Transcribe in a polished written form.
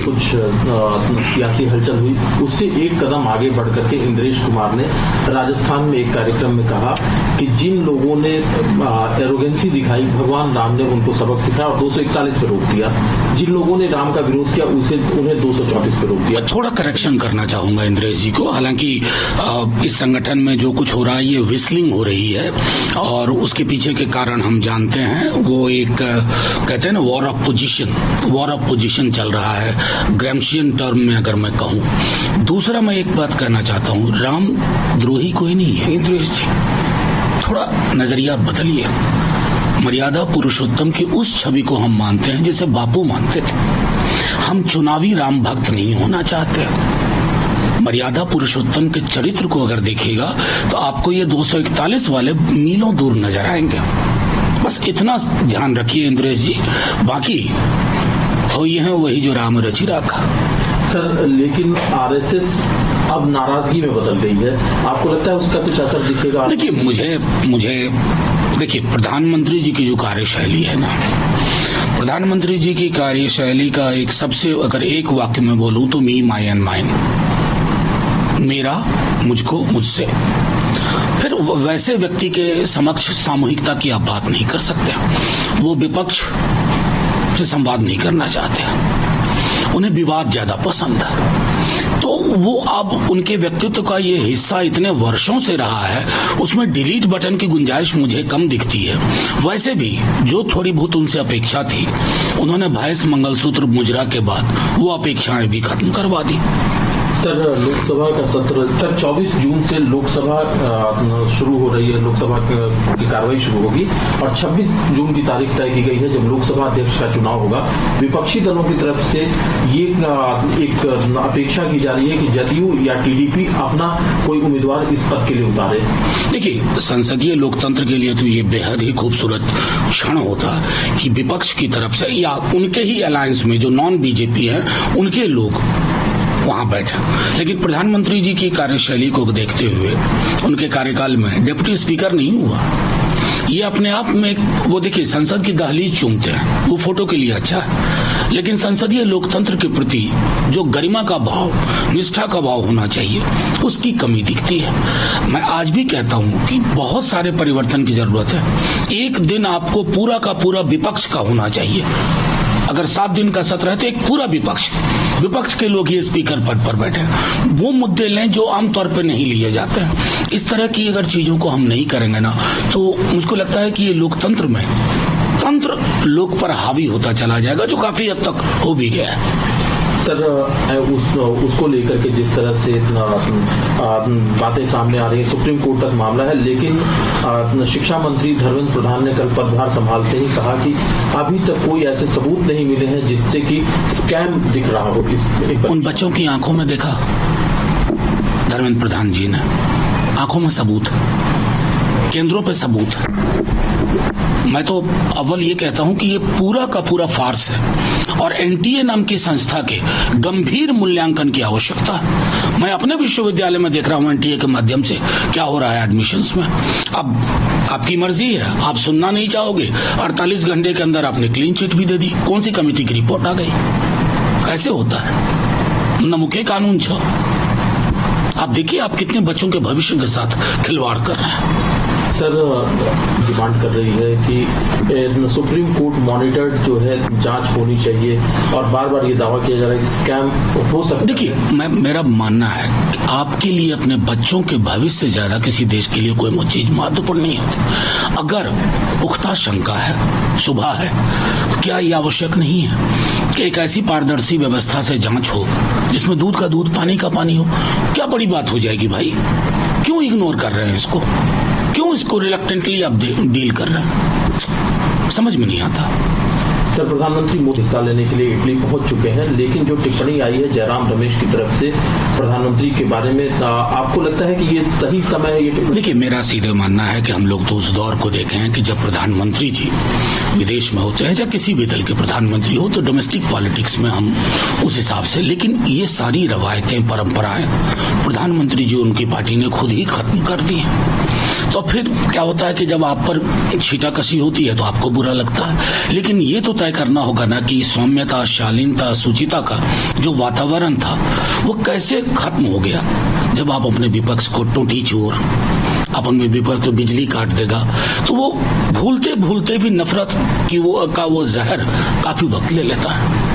कुछ सियासी हलचल हुई, उससे एक कदम आगे बढ़ करके इंद्रेश कुमार ने राजस्थान में एक कार्यक्रम में कहा कि जिन लोगों ने एरोगेंसी दिखाई, भगवान राम ने उनको सबक सिखाया और 241 पे रोक दिया। जिन लोगों ने राम का विरोध किया उन्हें 234 पे रोक दिया। थोड़ा करेक्शन करना चाहूंगा इंद्रेश जी को। हालांकि इस संगठन में जो कुछ हो रहा है ये विस्लिंग हो रही है और उसके पीछे के कारण हम जानते हैं। वो एक कहते हैं ना वॉर ऑफ पोजीशन चल रहा है, ग्रैम्शियन टर्म में अगर मैं कहूं। दूसरा मैं एक बात कहना चाहता हूं, राम द्रोही कोई नहीं है इंद्रेश जी, थोड़ा नजरिया बदलिए। मर्यादा पुरुषोत्तम की उस छवि को हम मानते हैं जिसे बापू मानते थे। हम चुनावी राम भक्त नहीं होना चाहते। मर्यादा पुरुषोत्तम के चरित्र को अगर देखिएगा तो आपको ये 241 वाले मीलों दूर नजर आएंगे। बस इतना ध्यान रखिए इंद्रेश जी, बाकी हो ये है वही जो राम रचि राखा। सर, लेकिन आरएसएस अब नाराजगी में बदल गई है, आपको लगता है उसका कुछ असर दिखेगा? देखिए मुझे देखिए, प्रधानमंत्री जी की जो कार्यशैली है ना, प्रधानमंत्री जी की कार्यशैली का एक सबसे, अगर एक वाक्य में बोलूं तो मी, माई एंड माइन, मेरा, मुझको, मुझसे। फिर वैसे व्यक्ति के समक्ष सामूहिकता की आप बात नहीं कर सकते। वो विपक्ष से संवाद नहीं करना चाहते, उन्हें विवाद ज्यादा पसंद है। तो वो अब उनके व्यक्तित्व का ये हिस्सा इतने वर्षों से रहा है, उसमें डिलीट बटन की गुंजाइश मुझे कम दिखती है। वैसे भी जो थोड़ी बहुत उनसे अपेक्षा थी, उन्होंने भैंस मंगलसूत्र मुजरा के बाद वो अपेक्षाएं भी खत्म करवा दी। सर, लोकसभा का सत्र, सर 24 जून से लोकसभा शुरू हो रही है, लोकसभा की कार्रवाई शुरू होगी और 26 जून की तारीख तय की गई है जब लोकसभा अध्यक्ष का चुनाव होगा। विपक्षी दलों की तरफ से ये एक अपेक्षा की जा रही है कि जदयू या टीडीपी अपना कोई उम्मीदवार इस पद के लिए उतारे। देखिए, संसदीय लोकतंत्र के लिए तो ये बेहद ही खूबसूरत क्षण होता है कि विपक्ष की तरफ से या उनके ही अलायंस में जो नॉन बीजेपी है उनके लोग वहां बैठे। लेकिन प्रधानमंत्री जी की कार्यशैली को देखते हुए उनके कार्यकाल में डिप्टी स्पीकर नहीं हुआ। ये अपने आप में वो देखिए, संसद की दहलीज चूमते हैं, वो फोटो के लिए अच्छा है, लेकिन संसदीय लोकतंत्र के प्रति जो गरिमा का भाव, निष्ठा का भाव होना चाहिए, उसकी कमी दिखती है। मैं आज भी कहता हूं कि बहुत सारे परिवर्तन की जरूरत है। एक दिन आपको पूरा का पूरा विपक्ष का होना चाहिए। अगर 7 दिन का सत्र है तो एक पूरा विपक्ष के लोग ही स्पीकर पद पर बैठे, वो मुद्दे लें जो आमतौर पर नहीं लिए जाते हैं। इस तरह की अगर चीजों को हम नहीं करेंगे ना, तो मुझको लगता है कि ये लोकतंत्र में तंत्र लोक पर हावी होता चला जाएगा, जो काफी हद तक हो भी गया है। सर, उसको लेकर के जिस तरह से बातें सामने आ रही है, सुप्रीम कोर्ट तक मामला है, लेकिन शिक्षा मंत्री धर्मेंद्र प्रधान ने कल पदभार संभालते ही कहा कि अभी तक कोई ऐसे सबूत नहीं मिले हैं जिससे कि स्कैम दिख रहा हो। उन बच्चों की आंखों में देखा धर्मेंद्र प्रधान जी ने, आंखों में सबूत, केंद्रों पे सबूत। मैं तो अव्वल ये कहता हूं कि ये पूरा का पूरा फार्स है और एनटीए नाम की संस्था के गंभीर मूल्यांकन की आवश्यकता है। मैं अपने विश्वविद्यालय में देख रहा हूं एनटीए के माध्यम से क्या हो रहा है एडमिशन्स में। अब आपकी मर्जी है, आप सुनना नहीं चाहोगे, 48 घंटे के अंदर आपने क्लीन चिट भी दे दी, कौन सी कमेटी की रिपोर्ट आ गई। ऐसे होता है, नमुके कानून छो। आप देखिए आप कितने बच्चों के भविष्य के साथ खिलवाड़ कर रहे हैं। सर, डिमांड कर रही है कि सुप्रीम कोर्ट मॉनिटर्ड जो है जांच होनी चाहिए और बार बार ये दावा किया जा रहा है कि स्कैम हो सकता है। देखिए, मेरा मानना है कि आपके लिए अपने बच्चों के भविष्य से ज्यादा किसी देश के लिए कोई चीज महत्वपूर्ण नहीं होती। अगर पुख्ता शंका है, शुभा है, तो क्या ये आवश्यक नहीं है कि एक ऐसी पारदर्शी व्यवस्था से जांच हो जिसमें दूध का दूध, पानी का पानी हो। क्या बड़ी बात हो जाएगी भाई, क्यों इग्नोर कर रहे हैं इसको, क्यों इसको रिलक्टेंटली आप डील कर रहे हैं, समझ में नहीं आता। सर, प्रधानमंत्री मोदी हिस्सा लेने के लिए इटली पहुंच चुके हैं, लेकिन जो टिप्पणी आई है जयराम रमेश की तरफ से प्रधानमंत्री के बारे में, आपको लगता है कि ये सही समय है ये टिप्पणी? देखिए, मेरा सीधे मानना है कि हम लोग तो उस दौर को देखे हैं कि जब प्रधानमंत्री जी विदेश में होते हैं, या किसी भी दल के प्रधानमंत्री हो, तो डोमेस्टिक पॉलिटिक्स में हम उस हिसाब से, लेकिन ये सारी रवायतें, परंपराएं प्रधानमंत्री जी, उनकी पार्टी ने खुद ही खत्म कर दी हैं। तो फिर क्या होता है कि जब आप पर छीटाकशी होती है तो आपको बुरा लगता है। लेकिन ये तो तय करना होगा ना कि सौम्यता, शालीनता, सुचिता का जो वातावरण था वो कैसे खत्म हो गया जब आप अपने विपक्ष को टूटी चोर, अपन में विपक्ष को बिजली काट देगा। तो वो भूलते भूलते भी नफरत की वो जहर काफी वक्त ले लेता है।